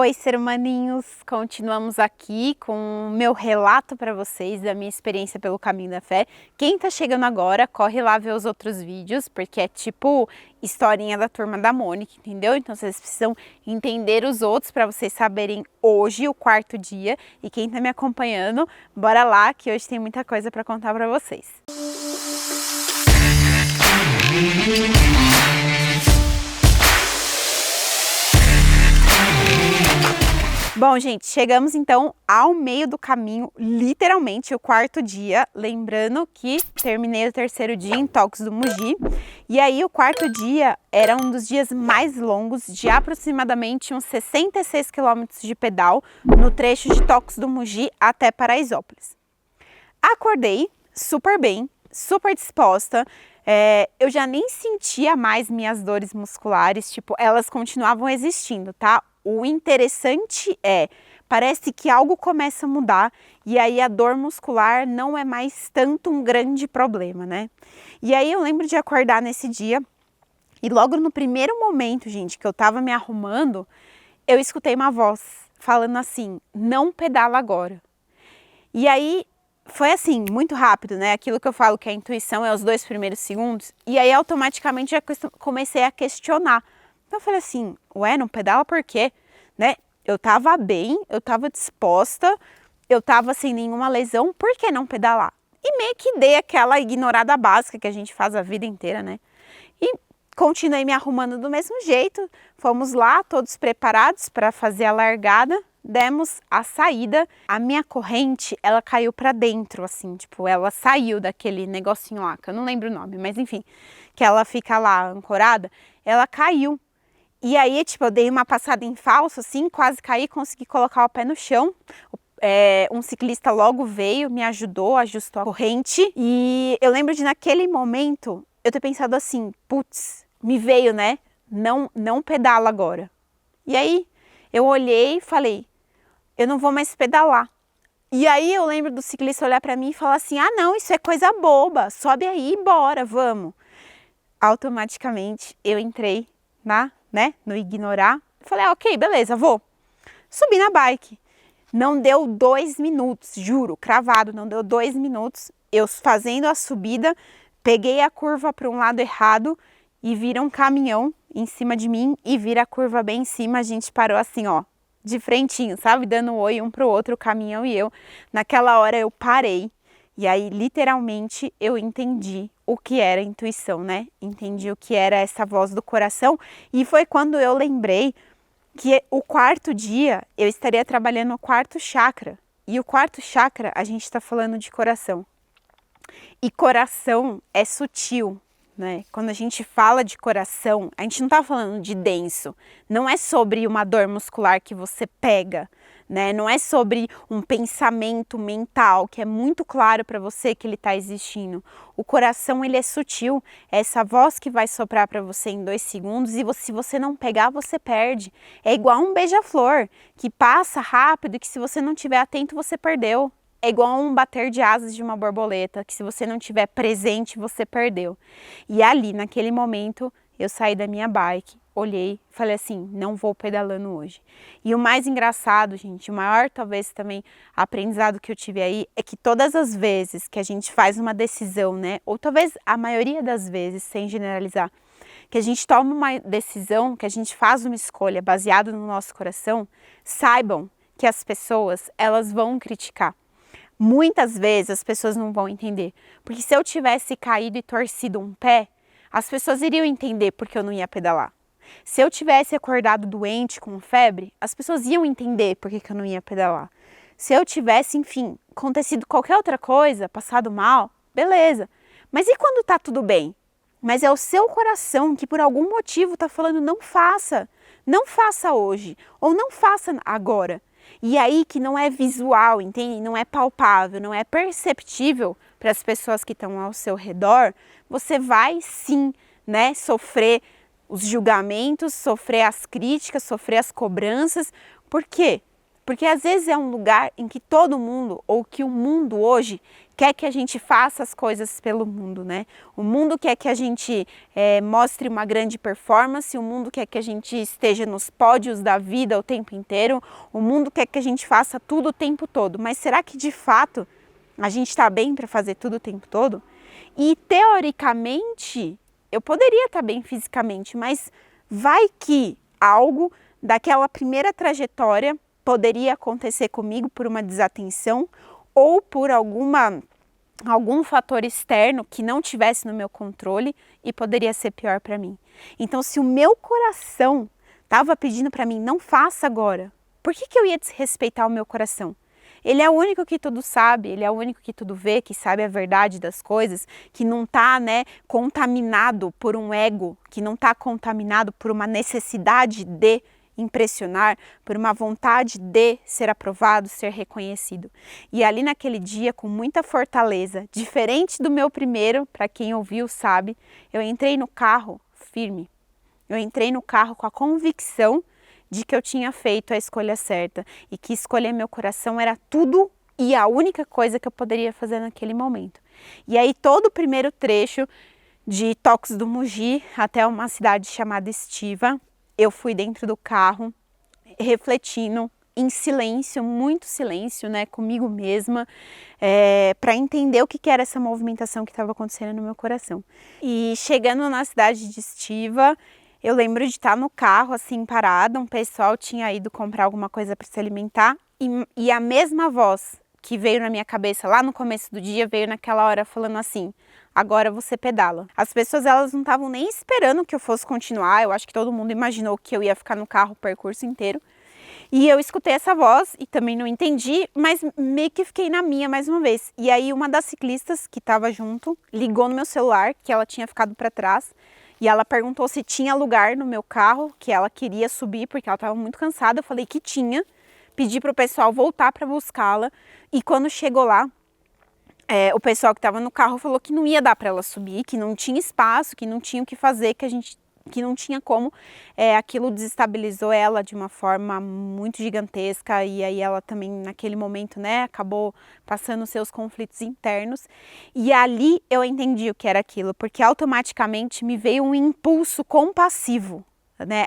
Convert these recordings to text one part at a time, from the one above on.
Oi, ser humaninhos! Continuamos aqui com o meu relato para vocês da minha experiência pelo caminho da fé. Quem tá chegando agora, corre lá ver os outros vídeos, porque é tipo historinha da Turma da Mônica, entendeu? Então vocês precisam entender os outros para vocês saberem hoje, o quarto dia. E quem tá me acompanhando, bora lá que hoje tem muita coisa para contar para vocês. Bom, gente, chegamos então ao meio do caminho, literalmente o quarto dia, lembrando que terminei o terceiro dia em Toques do Mugi, e aí o quarto dia era um dos dias mais longos, de aproximadamente uns 66 quilômetros de pedal, no trecho de Toques do Mugi até Paraisópolis. Acordei super bem, super disposta, eu já nem sentia mais minhas dores musculares, tipo, elas continuavam existindo, tá? O interessante parece que algo começa a mudar e aí a dor muscular não é mais tanto um grande problema, né? E aí eu lembro de acordar nesse dia e logo no primeiro momento, gente, que eu tava me arrumando, eu escutei uma voz falando assim, não pedala agora. E aí foi assim, muito rápido, né? Aquilo que eu falo que a intuição é os 2 primeiros segundos. E aí automaticamente já comecei a questionar. Então eu falei assim, ué, não pedala por quê? Né? Eu tava bem, eu tava disposta, eu tava sem nenhuma lesão, por que não pedalar? E meio que dei aquela ignorada básica que a gente faz a vida inteira, né? E continuei me arrumando do mesmo jeito, fomos lá todos preparados para fazer a largada, demos a saída, a minha corrente, ela caiu para dentro, assim, tipo, ela saiu daquele negocinho lá, que eu não lembro o nome, mas enfim, que ela fica lá ancorada, ela caiu. E aí, tipo, eu dei uma passada em falso, assim, quase caí, consegui colocar o pé no chão. Um ciclista logo veio, me ajudou, ajustou a corrente. E eu lembro de naquele momento, eu ter pensado assim, putz, me veio, né? Não pedala agora. E aí, eu olhei e falei, eu não vou mais pedalar. E aí eu lembro do ciclista olhar para mim e falar assim, ah não, isso é coisa boba, sobe aí e bora, vamos. Automaticamente eu entrei no ignorar, falei, ok, beleza, vou. Subi na bike, não deu 2 minutos, juro, cravado, não deu 2 minutos, eu fazendo a subida, peguei a curva para um lado errado e vira um caminhão em cima de mim e vira a curva bem em cima, a gente parou assim, ó, de frentinho, sabe, dando um oi um pro outro, o caminhão e eu. Naquela hora eu parei. E aí, literalmente, eu entendi o que era intuição, né? Entendi o que era essa voz do coração. E foi quando eu lembrei que o quarto dia eu estaria trabalhando no quarto chakra. E o quarto chakra, a gente está falando de coração. E coração é sutil, né? Quando a gente fala de coração, a gente não está falando de denso. Não é sobre uma dor muscular que você pega, né? Não é sobre um pensamento mental que é muito claro para você que ele está existindo. O coração, ele é sutil, é essa voz que vai soprar para você em 2 segundos e se você não pegar, você perde. É igual um beija-flor que passa rápido e que se você não estiver atento, você perdeu. É igual um bater de asas de uma borboleta, que se você não estiver presente, você perdeu. E ali, naquele momento, eu saí da minha bike, olhei, falei assim, não vou pedalando hoje. E o mais engraçado, gente, o maior talvez também aprendizado que eu tive aí, é que todas as vezes que a gente faz uma decisão, né, ou talvez a maioria das vezes, sem generalizar, que a gente toma uma decisão, que a gente faz uma escolha baseada no nosso coração, saibam que as pessoas, elas vão criticar. Muitas vezes as pessoas não vão entender, porque se eu tivesse caído e torcido um pé, as pessoas iriam entender porque eu não ia pedalar. Se eu tivesse acordado doente com febre, as pessoas iam entender porque eu não ia pedalar. Se eu tivesse, enfim, acontecido qualquer outra coisa, passado mal, beleza. Mas e quando tá tudo bem? Mas é o seu coração que por algum motivo tá falando não faça hoje, ou não faça agora. E aí que não é visual, entende? Não é palpável, não é perceptível para as pessoas que estão ao seu redor, você vai sim, né, sofrer os julgamentos, sofrer as críticas, sofrer as cobranças. Por quê? Porque às vezes é um lugar em que todo mundo, ou que o mundo hoje, quer que a gente faça as coisas pelo mundo, né? O mundo quer que a gente mostre uma grande performance, o mundo quer que a gente esteja nos pódios da vida o tempo inteiro, o mundo quer que a gente faça tudo o tempo todo. Mas será que de fato a gente está bem para fazer tudo o tempo todo? E teoricamente eu poderia estar bem fisicamente, mas vai que algo daquela primeira trajetória poderia acontecer comigo por uma desatenção ou por algum fator externo que não tivesse no meu controle e poderia ser pior para mim. Então, se o meu coração estava pedindo para mim, não faça agora, por que eu ia desrespeitar o meu coração? Ele é o único que tudo sabe, ele é o único que tudo vê, que sabe a verdade das coisas, que não está, contaminado por um ego, que não está contaminado por uma necessidade de impressionar, por uma vontade de ser aprovado, ser reconhecido. E ali naquele dia, com muita fortaleza, diferente do meu primeiro, para quem ouviu sabe, eu entrei no carro firme. Eu entrei no carro com a convicção de que eu tinha feito a escolha certa e que escolher meu coração era tudo e a única coisa que eu poderia fazer naquele momento. E aí todo o primeiro trecho de Tocos do Mugi até uma cidade chamada Estiva, eu fui dentro do carro refletindo em silêncio, muito silêncio, comigo mesma, para entender o que era essa movimentação que estava acontecendo no meu coração. E chegando na cidade de Estiva, eu lembro de estar no carro, assim, parada, um pessoal tinha ido comprar alguma coisa para se alimentar e a mesma voz que veio na minha cabeça lá no começo do dia, veio naquela hora falando assim, agora você pedala. As pessoas, elas não estavam nem esperando que eu fosse continuar, eu acho que todo mundo imaginou que eu ia ficar no carro o percurso inteiro. E eu escutei essa voz e também não entendi, mas meio que fiquei na minha mais uma vez. E aí uma das ciclistas que estava junto ligou no meu celular, que ela tinha ficado para trás, e ela perguntou se tinha lugar no meu carro, que ela queria subir porque ela estava muito cansada. Eu falei que tinha, pedi para o pessoal voltar para buscá-la e quando chegou lá, o pessoal que estava no carro falou que não ia dar para ela subir, que não tinha espaço, que não tinha o que fazer, que não tinha como, aquilo desestabilizou ela de uma forma muito gigantesca e aí ela também naquele momento, acabou passando seus conflitos internos e ali eu entendi o que era aquilo, porque automaticamente me veio um impulso compassivo.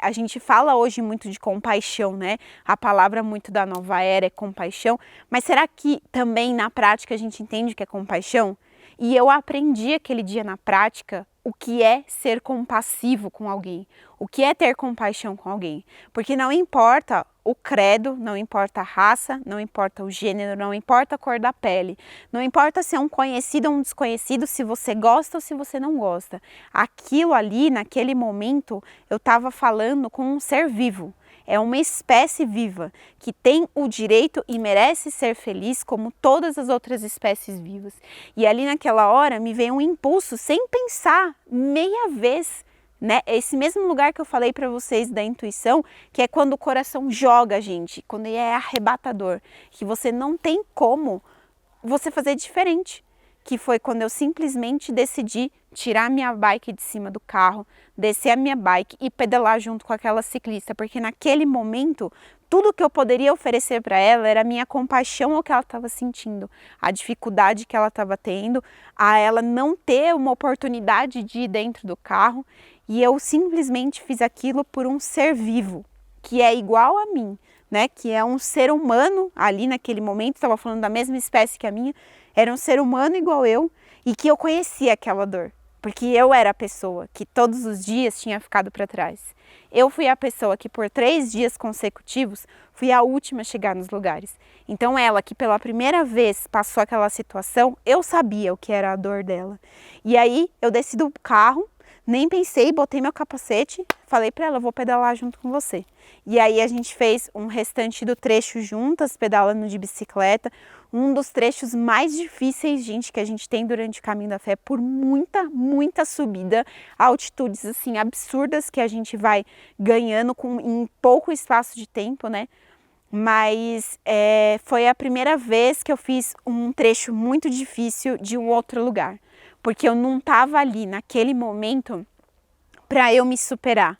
A gente fala hoje muito de compaixão, a palavra muito da nova era é compaixão, mas será que também na prática a gente entende o que é compaixão? E eu aprendi aquele dia na prática o que é ser compassivo com alguém, o que é ter compaixão com alguém, porque não importa o credo, não importa a raça, não importa o gênero, não importa a cor da pele, não importa se é um conhecido ou um desconhecido, se você gosta ou se você não gosta. Aquilo ali, naquele momento, eu estava falando com um ser vivo. É uma espécie viva que tem o direito e merece ser feliz como todas as outras espécies vivas. E ali naquela hora me veio um impulso sem pensar meia vez, Esse mesmo lugar que eu falei para vocês da intuição, que é quando o coração joga a gente, quando ele é arrebatador, que você não tem como você fazer diferente. Que foi quando eu simplesmente decidi tirar minha bike de cima do carro, descer a minha bike e pedalar junto com aquela ciclista, porque naquele momento tudo que eu poderia oferecer para ela era a minha compaixão ao que ela estava sentindo, a dificuldade que ela estava tendo, a ela não ter uma oportunidade de ir dentro do carro, e eu simplesmente fiz aquilo por um ser vivo, que é igual a mim, que é um ser humano ali naquele momento, estava falando da mesma espécie que a minha, era um ser humano igual eu e que eu conhecia aquela dor, porque eu era a pessoa que todos os dias tinha ficado para trás. Eu fui a pessoa que por 3 dias consecutivos fui a última a chegar nos lugares. Então ela que pela primeira vez passou aquela situação, eu sabia o que era a dor dela. E aí eu desci do carro, nem pensei, botei meu capacete, falei para ela, eu vou pedalar junto com você. E aí a gente fez um restante do trecho juntas, pedalando de bicicleta, um dos trechos mais difíceis, gente, que a gente tem durante o Caminho da Fé, por muita subida, altitudes assim absurdas que a gente vai ganhando em pouco espaço de tempo, Mas foi a primeira vez que eu fiz um trecho muito difícil de um outro lugar, porque eu não estava ali naquele momento para eu me superar.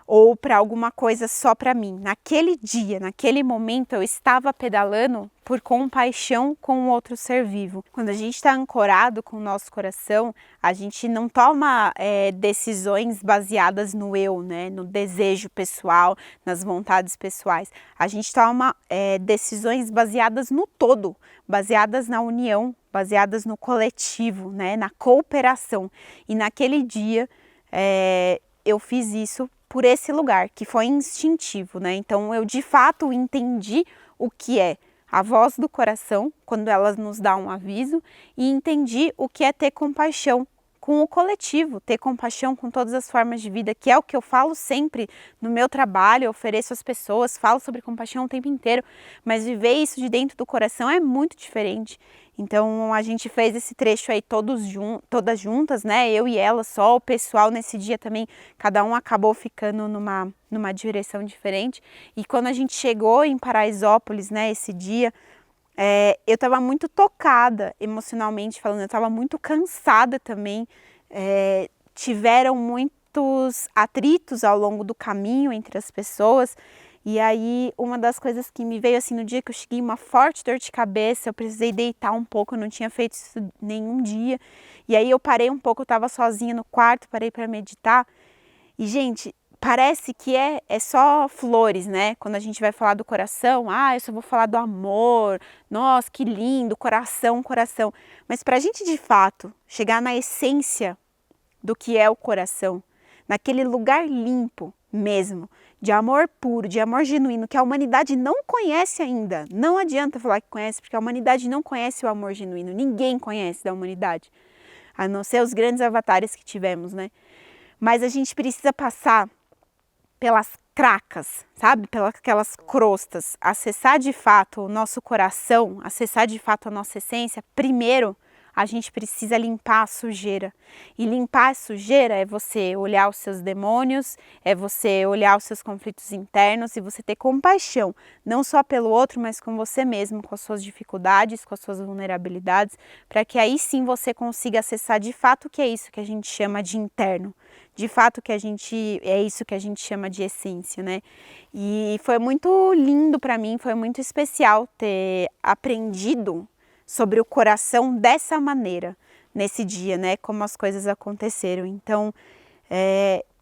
ou para alguma coisa só para mim. Naquele dia, naquele momento, eu estava pedalando por compaixão com o outro ser vivo. Quando a gente está ancorado com o nosso coração, a gente não toma decisões baseadas no eu, né? No desejo pessoal, nas vontades pessoais. A gente toma decisões baseadas no todo, baseadas na união, baseadas no coletivo, né? Na cooperação. E naquele dia eu fiz isso por esse lugar, que foi instintivo, né? Então eu de fato entendi o que é a voz do coração, quando ela nos dá um aviso, e entendi o que é ter compaixão com o coletivo, ter compaixão com todas as formas de vida, que é o que eu falo sempre no meu trabalho, eu ofereço às pessoas, falo sobre compaixão o tempo inteiro, mas viver isso de dentro do coração é muito diferente. Então a gente fez esse trecho aí todas juntas, né? Eu e ela só, o pessoal nesse dia também, cada um acabou ficando numa direção diferente. E quando a gente chegou em Paraisópolis, né, esse dia, eu estava muito tocada emocionalmente falando, eu estava muito cansada também. Tiveram muitos atritos ao longo do caminho entre as pessoas. E aí, uma das coisas que me veio assim no dia que eu cheguei, uma forte dor de cabeça, eu precisei deitar um pouco, eu não tinha feito isso nenhum dia. E aí eu parei um pouco, eu estava sozinha no quarto, parei para meditar. E, gente, parece que é só flores, né? Quando a gente vai falar do coração, eu só vou falar do amor, nossa, que lindo, coração, coração. Mas para a gente, de fato, chegar na essência do que é o coração, naquele lugar limpo mesmo, de amor puro, de amor genuíno, que a humanidade não conhece ainda. Não adianta falar que conhece, porque a humanidade não conhece o amor genuíno. Ninguém conhece da humanidade, a não ser os grandes avatares que tivemos, né? Mas a gente precisa passar pelas cracas, sabe? Pelas aquelas crostas, acessar de fato o nosso coração, acessar de fato a nossa essência. Primeiro, a gente precisa limpar a sujeira. E limpar a sujeira é você olhar os seus demônios, é você olhar os seus conflitos internos e você ter compaixão, não só pelo outro, mas com você mesmo, com as suas dificuldades, com as suas vulnerabilidades, para que aí sim você consiga acessar de fato o que é isso que a gente chama de interno. De fato é isso que a gente chama de essência, né? E foi muito lindo para mim, foi muito especial ter aprendido sobre o coração dessa maneira, nesse dia, né? Como as coisas aconteceram. Então,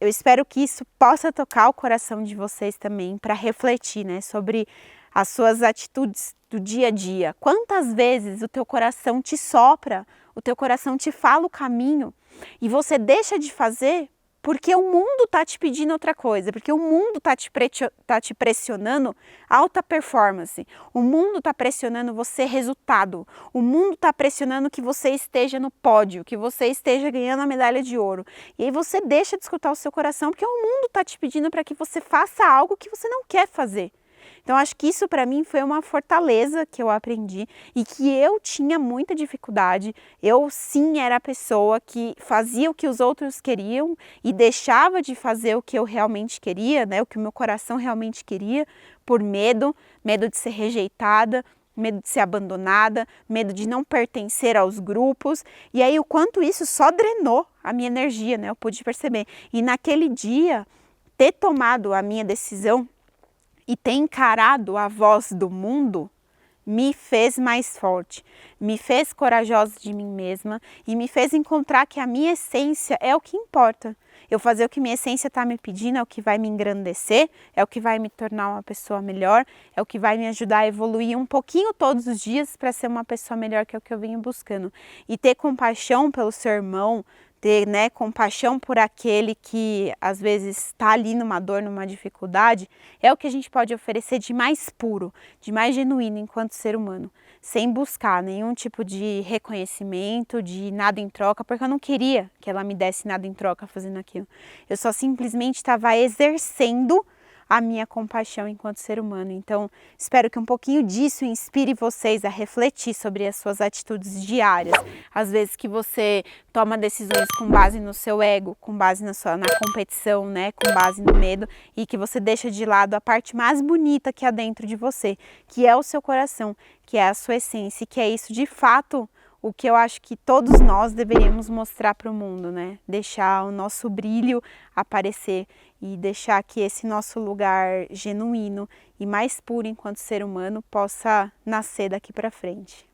eu espero que isso possa tocar o coração de vocês também, para refletir, né? Sobre as suas atitudes do dia a dia. Quantas vezes o teu coração te sopra, o teu coração te fala o caminho e você deixa de fazer porque o mundo está te pedindo outra coisa, porque o mundo está te pressionando alta performance, o mundo está pressionando você resultado, o mundo está pressionando que você esteja no pódio, que você esteja ganhando a medalha de ouro. E aí você deixa de escutar o seu coração, porque o mundo está te pedindo para que você faça algo que você não quer fazer. Então, acho que isso para mim foi uma fortaleza que eu aprendi e que eu tinha muita dificuldade. Eu sim era a pessoa que fazia o que os outros queriam e deixava de fazer o que eu realmente queria, né? O que o meu coração realmente queria, por medo de ser rejeitada, medo de ser abandonada, medo de não pertencer aos grupos. E aí o quanto isso só drenou a minha energia, né? Eu pude perceber. E naquele dia, ter tomado a minha decisão e ter encarado a voz do mundo me fez mais forte, me fez corajosa de mim mesma e me fez encontrar que a minha essência é o que importa. Eu fazer o que minha essência está me pedindo é o que vai me engrandecer, é o que vai me tornar uma pessoa melhor, é o que vai me ajudar a evoluir um pouquinho todos os dias para ser uma pessoa melhor, que é o que eu venho buscando. E ter compaixão pelo seu irmão, ter, né, compaixão por aquele que às vezes está ali numa dor, numa dificuldade, é o que a gente pode oferecer de mais puro, de mais genuíno enquanto ser humano, sem buscar nenhum tipo de reconhecimento, de nada em troca, porque eu não queria que ela me desse nada em troca fazendo aquilo. Eu só simplesmente estava exercendo a minha compaixão enquanto ser humano. Então, espero que um pouquinho disso inspire vocês a refletir sobre as suas atitudes diárias. Às vezes que você toma decisões com base no seu ego, com base na competição, né, com base no medo, e que você deixa de lado a parte mais bonita que há dentro de você, que é o seu coração, que é a sua essência, que é isso de fato o que eu acho que todos nós deveríamos mostrar para o mundo, né? Deixar o nosso brilho aparecer e deixar que esse nosso lugar genuíno e mais puro enquanto ser humano possa nascer daqui para frente.